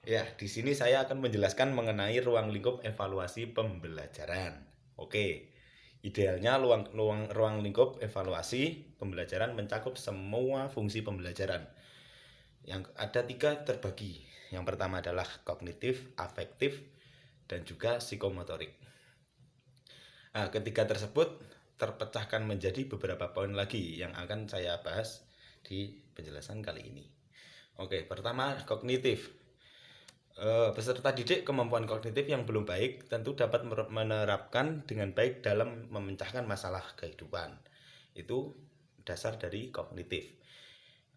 Ya, di sini saya akan menjelaskan mengenai ruang lingkup evaluasi pembelajaran. Oke, idealnya ruang lingkup evaluasi pembelajaran mencakup semua fungsi pembelajaran. Yang ada tiga terbagi. Yang pertama adalah kognitif, afektif, dan juga psikomotorik. Nah, ketiga tersebut terpecahkan menjadi beberapa poin lagi yang akan saya bahas di penjelasan kali ini. Oke, pertama kognitif. Peserta didik kemampuan kognitif yang belum baik tentu dapat menerapkan dengan baik dalam memecahkan masalah kehidupan. Itu dasar dari kognitif.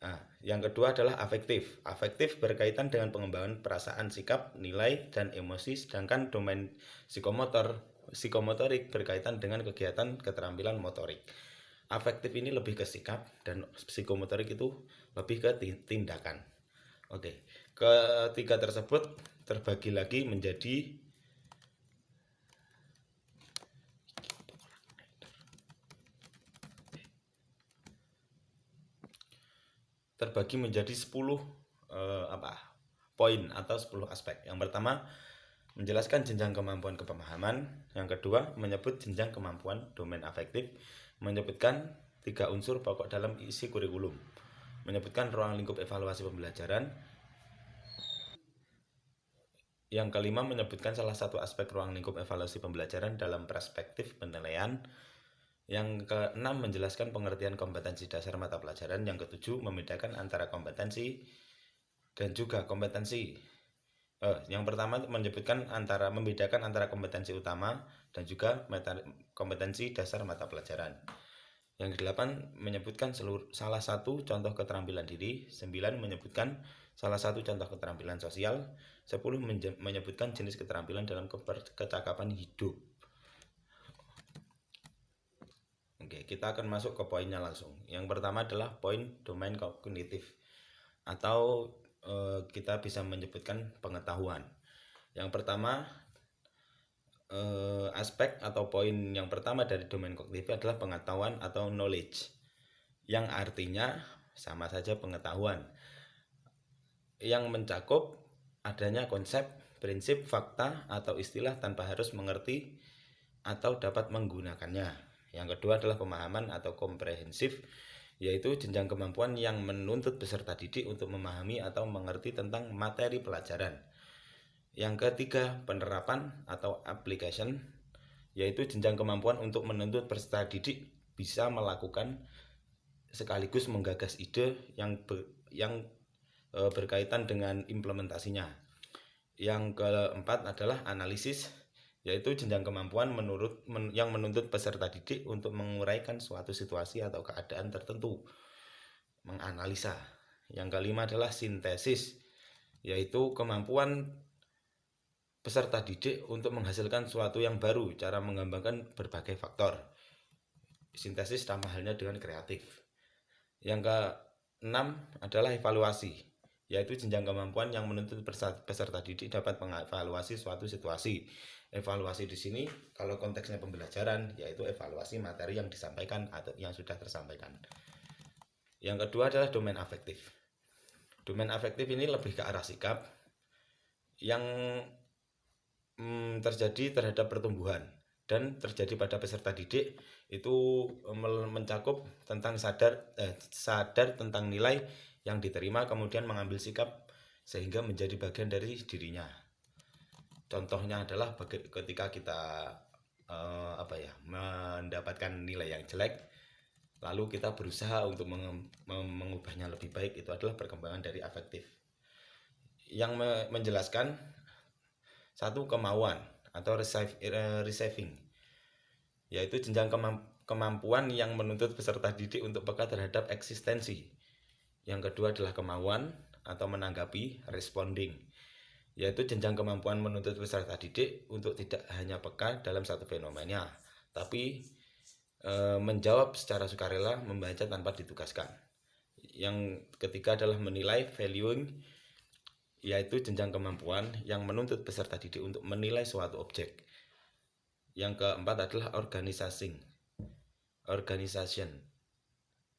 Nah, yang kedua adalah afektif. Afektif berkaitan dengan pengembangan perasaan, sikap, nilai, dan emosi, sedangkan domain psikomotorik berkaitan dengan kegiatan keterampilan motorik. Afektif ini lebih ke sikap dan psikomotorik itu lebih ke tindakan. Oke, ketiga tersebut terbagi lagi menjadi terbagi menjadi 10 poin atau 10 aspek. Yang pertama, menjelaskan jenjang kemampuan kepemahaman. Yang kedua, menyebut jenjang kemampuan domain afektif, menyebutkan 3 unsur pokok dalam isi kurikulum, menyebutkan ruang lingkup evaluasi pembelajaran. Yang kelima, menyebutkan salah satu aspek ruang lingkup evaluasi pembelajaran dalam perspektif penilaian. Yang keenam, menjelaskan pengertian kompetensi dasar mata pelajaran. Yang ketujuh, membedakan antara kompetensi dan juga kompetensi. Yang pertama, membedakan antara kompetensi utama dan juga kompetensi dasar mata pelajaran. Yang kedelapan, menyebutkan salah satu contoh keterampilan diri. 9, menyebutkan salah satu contoh keterampilan sosial. 10, menyebutkan jenis keterampilan dalam kecakapan hidup. Oke, kita akan masuk ke poinnya langsung. Yang pertama adalah poin domain kognitif, atau kita bisa menyebutkan pengetahuan. Yang pertama, aspek atau poin yang pertama dari domain kognitif adalah pengetahuan atau knowledge, yang artinya sama saja pengetahuan, yang mencakup adanya konsep, prinsip, fakta, atau istilah tanpa harus mengerti atau dapat menggunakannya. Yang kedua adalah pemahaman atau komprehensif, yaitu jenjang kemampuan yang menuntut peserta didik untuk memahami atau mengerti tentang materi pelajaran. Yang ketiga, penerapan atau application, yaitu jenjang kemampuan untuk menuntut peserta didik bisa melakukan sekaligus menggagas ide yang berkaitan dengan implementasinya. Yang keempat adalah analisis, yaitu jenjang kemampuan yang menuntut peserta didik untuk menguraikan suatu situasi atau keadaan tertentu, menganalisa. Yang kelima adalah sintesis, yaitu kemampuan peserta didik untuk menghasilkan sesuatu yang baru, cara mengembangkan berbagai faktor. Sintesis sama halnya dengan kreatif. Yang keenam adalah evaluasi, yaitu jenjang kemampuan yang menuntut peserta didik dapat mengevaluasi suatu situasi. Evaluasi di sini kalau konteksnya pembelajaran, yaitu evaluasi materi yang disampaikan atau yang sudah tersampaikan. Yang kedua adalah domain afektif. Domain afektif ini lebih ke arah sikap yang terjadi terhadap pertumbuhan dan terjadi pada peserta didik. Itu mencakup tentang sadar tentang nilai yang diterima, kemudian mengambil sikap sehingga menjadi bagian dari dirinya. Contohnya adalah ketika kita mendapatkan nilai yang jelek, lalu kita berusaha untuk mengubahnya lebih baik. Itu adalah perkembangan dari afektif. Yang menjelaskan satu, kemauan atau receiving, yaitu jenjang kemampuan yang menuntut peserta didik untuk peka terhadap eksistensi. Yang kedua adalah kemauan atau menanggapi, responding, yaitu jenjang kemampuan menuntut peserta didik untuk tidak hanya peka dalam satu fenomena, tapi menjawab secara sukarela, membaca tanpa ditugaskan. Yang ketiga adalah menilai, valuing, yaitu jenjang kemampuan yang menuntut peserta didik untuk menilai suatu objek. Yang keempat adalah organization,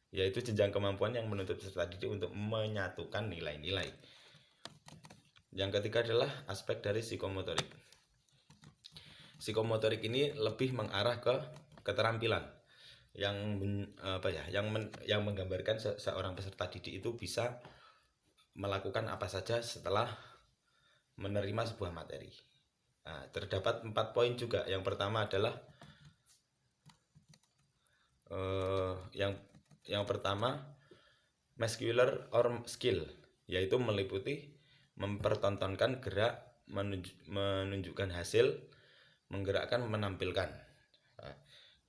yaitu jenjang kemampuan yang menuntut peserta didik untuk menyatukan nilai-nilai. Yang ketiga adalah aspek dari psikomotorik. Psikomotorik ini lebih mengarah ke keterampilan yang menggambarkan seorang peserta didik itu bisa melakukan apa saja setelah menerima sebuah materi. Nah, terdapat 4 poin juga. Yang pertama adalah yang pertama muscular or skill, yaitu meliputi mempertontonkan gerak, menunjukkan hasil, menggerakkan, menampilkan. Nah,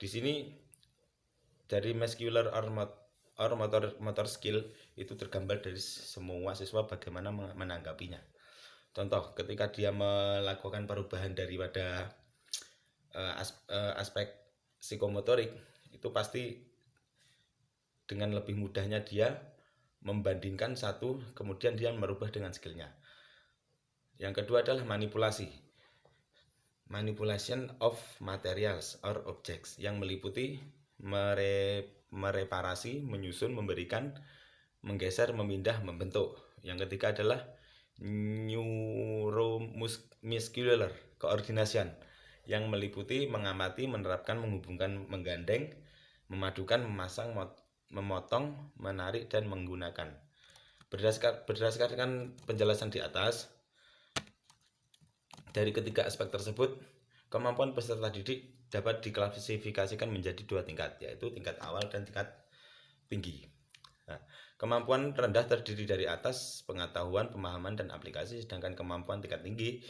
di sini dari muscular or motor skill itu tergambar dari semua siswa bagaimana menanggapinya. Contoh, ketika dia melakukan perubahan daripada aspek psikomotorik, itu pasti dengan lebih mudahnya dia membandingkan satu, kemudian dia merubah dengan skillnya. Yang kedua adalah manipulasi, manipulation of materials or objects, yang meliputi mereparasi, menyusun, memberikan, menggeser, memindah, membentuk. Yang ketiga adalah neuromuscular coordination, yang meliputi mengamati, menerapkan, menghubungkan, menggandeng, memadukan, memasang, memotong, menarik, dan menggunakan. Berdasarkan penjelasan di atas, dari ketiga aspek tersebut, kemampuan peserta didik dapat diklasifikasikan menjadi 2 tingkat, yaitu tingkat awal dan tingkat tinggi. Nah, kemampuan rendah terdiri dari atas, pengetahuan, pemahaman, dan aplikasi, sedangkan kemampuan tingkat tinggi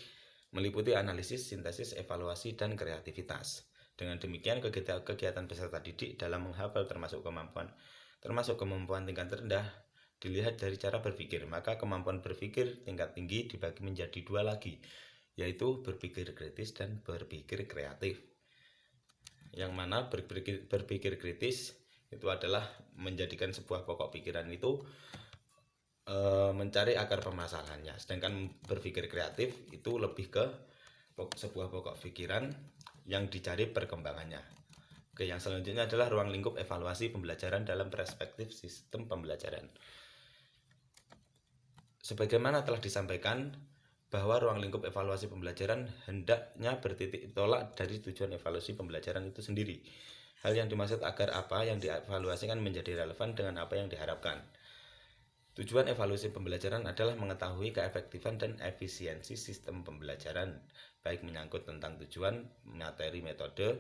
meliputi analisis, sintesis, evaluasi, dan kreativitas. Dengan demikian, kegiatan peserta didik dalam menghafal termasuk kemampuan tingkat rendah dilihat dari cara berpikir. Maka kemampuan berpikir tingkat tinggi dibagi menjadi 2 lagi, yaitu berpikir kritis dan berpikir kreatif. Yang mana berpikir kritis itu adalah menjadikan sebuah pokok pikiran itu mencari akar permasalahannya, sedangkan berpikir kreatif itu lebih ke sebuah pokok pikiran yang dicari perkembangannya. Oke, yang selanjutnya adalah ruang lingkup evaluasi pembelajaran dalam perspektif sistem pembelajaran. Sebagaimana telah disampaikan, bahwa ruang lingkup evaluasi pembelajaran hendaknya bertitik tolak dari tujuan evaluasi pembelajaran itu sendiri. Hal yang dimaksud agar apa yang dievaluasikan menjadi relevan dengan apa yang diharapkan. Tujuan evaluasi pembelajaran adalah mengetahui keefektifan dan efisiensi sistem pembelajaran, baik menyangkut tentang tujuan, materi, metode,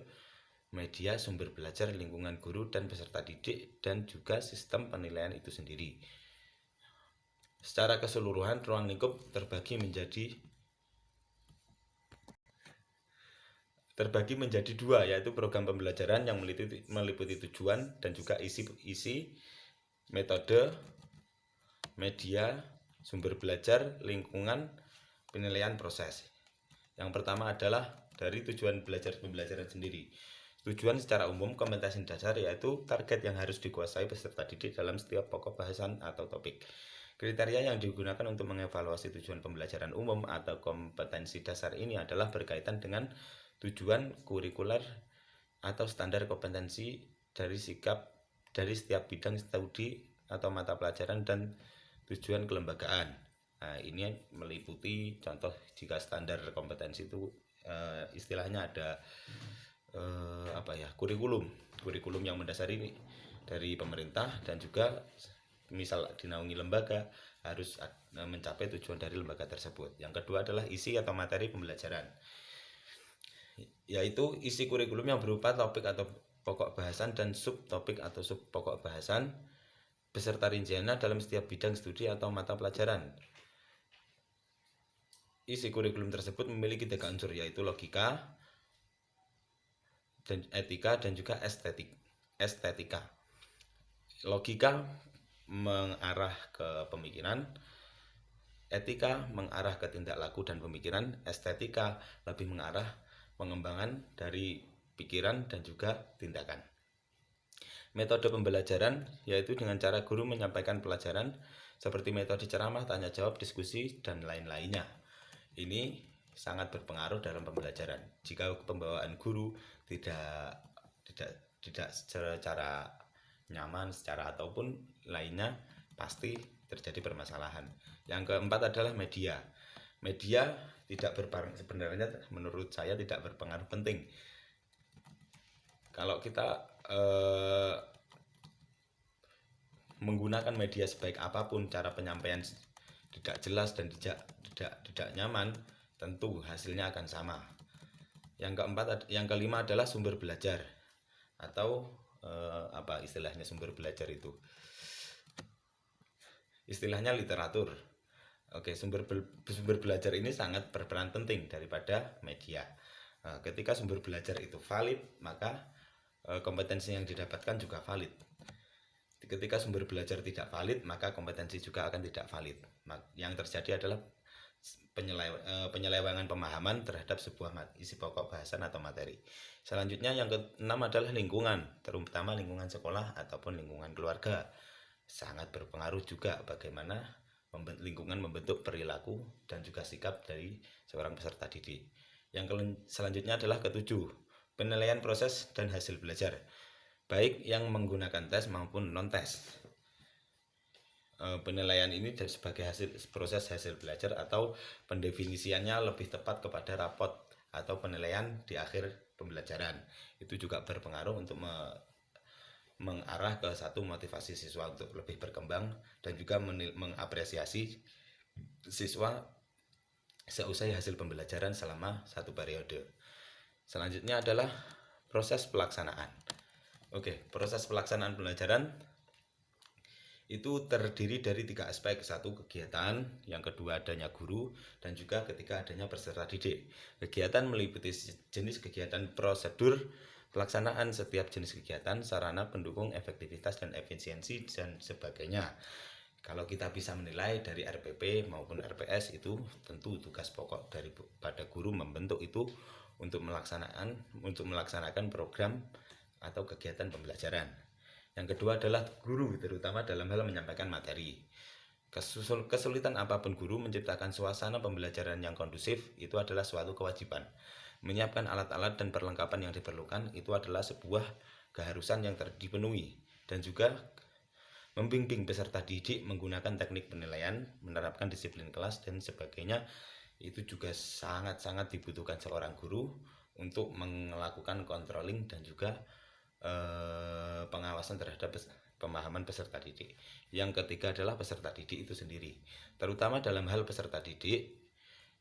media, sumber belajar, lingkungan guru dan peserta didik, dan juga sistem penilaian itu sendiri. Secara keseluruhan, ruang lingkup terbagi menjadi 2, yaitu program pembelajaran yang meliputi tujuan dan juga isi, metode, media, sumber belajar, lingkungan, penilaian, proses. Yang pertama adalah dari tujuan pembelajaran sendiri. Tujuan secara umum kompetensi dasar, yaitu target yang harus dikuasai peserta didik dalam setiap pokok bahasan atau topik. Kriteria yang digunakan untuk mengevaluasi tujuan pembelajaran umum atau kompetensi dasar ini adalah berkaitan dengan tujuan kurikuler atau standar kompetensi dari setiap bidang studi atau mata pelajaran dan tujuan kelembagaan. Nah, ini meliputi contoh jika standar kompetensi itu istilahnya ada kurikulum yang mendasari dari pemerintah, dan juga misal dinaungi lembaga harus mencapai tujuan dari lembaga tersebut. Yang kedua adalah isi atau materi pembelajaran, yaitu isi kurikulum yang berupa topik atau pokok bahasan dan subtopik atau subpokok bahasan beserta rinciannya dalam setiap bidang studi atau mata pelajaran. Isi kurikulum tersebut memiliki 3 unsur, yaitu logika, dan etika, dan juga estetika. Logika mengarah ke pemikiran, etika mengarah ke tindak laku dan pemikiran, estetika lebih mengarah pengembangan dari pikiran dan juga tindakan. Metode pembelajaran yaitu dengan cara guru menyampaikan pelajaran seperti metode ceramah, tanya jawab, diskusi, dan lain-lainnya. Ini sangat berpengaruh dalam pembelajaran. Jika pembawaan guru tidak secara nyaman, secara ataupun lainnya, pasti terjadi permasalahan. Yang keempat adalah media. Media tidak berpengaruh, sebenarnya menurut saya tidak berpengaruh penting. Kalau kita menggunakan media sebaik apapun, cara penyampaian tidak jelas dan tidak nyaman, tentu hasilnya akan sama. Yang kelima adalah sumber belajar atau apa istilahnya sumber belajar itu? Istilahnya literatur. Oke, sumber belajar ini sangat berperan penting daripada media. Ketika sumber belajar itu valid, maka kompetensi yang didapatkan juga valid. Ketika sumber belajar tidak valid, maka kompetensi juga akan tidak valid. Yang terjadi adalah penyelewengan pemahaman terhadap sebuah isi pokok bahasan atau materi. Selanjutnya yang keenam adalah lingkungan, terutama lingkungan sekolah ataupun lingkungan keluarga. Sangat berpengaruh juga bagaimana lingkungan membentuk perilaku dan juga sikap dari seorang peserta didik. Yang selanjutnya adalah ketujuh, penilaian proses dan hasil belajar, baik yang menggunakan tes maupun non-tes. Penilaian ini sebagai proses hasil belajar atau pendefinisiannya lebih tepat kepada rapot atau penilaian di akhir pembelajaran. Itu juga berpengaruh untuk mengarah ke satu motivasi siswa untuk lebih berkembang dan juga mengapresiasi siswa seusai hasil pembelajaran selama satu periode. Selanjutnya adalah proses pelaksanaan. Oke, proses pelaksanaan pembelajaran itu terdiri dari 3 aspek. Satu, kegiatan, yang kedua adanya guru, dan juga ketika adanya peserta didik. Kegiatan meliputi jenis kegiatan, prosedur pelaksanaan setiap jenis kegiatan, sarana pendukung efektivitas dan efisiensi, dan sebagainya. Kalau kita bisa menilai dari RPP maupun RPS, itu tentu tugas pokok daripada guru membentuk itu untuk melaksanakan program atau kegiatan pembelajaran. Yang kedua adalah guru, terutama dalam hal menyampaikan materi. Kesulitan apapun guru menciptakan suasana pembelajaran yang kondusif itu adalah suatu kewajiban. Menyiapkan alat-alat dan perlengkapan yang diperlukan itu adalah sebuah keharusan yang dipenuhi. Dan juga membimbing peserta didik menggunakan teknik penilaian, menerapkan disiplin kelas dan sebagainya, itu juga sangat-sangat dibutuhkan seorang guru untuk melakukan controlling dan juga pengawasan terhadap pemahaman peserta didik. Yang ketiga adalah peserta didik itu sendiri. Terutama dalam hal peserta didik,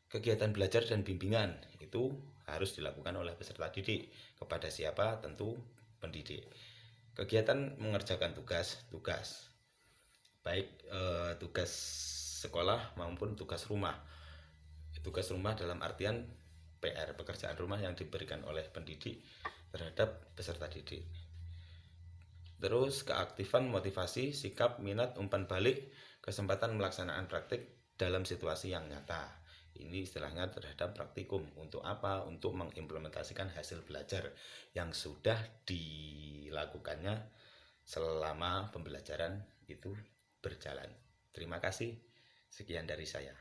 kegiatan belajar dan bimbingan itu harus dilakukan oleh peserta didik. Kepada siapa? Tentu pendidik. Kegiatan mengerjakan tugas, baik tugas sekolah maupun tugas rumah. Tugas rumah dalam artian PR, pekerjaan rumah yang diberikan oleh pendidik terhadap peserta didik. Terus keaktifan, motivasi, sikap, minat, umpan balik, kesempatan melaksanaan praktik dalam situasi yang nyata. Ini istilahnya terhadap praktikum. Untuk apa? Untuk mengimplementasikan hasil belajar yang sudah dilakukannya selama pembelajaran itu berjalan. Terima kasih. Sekian dari saya.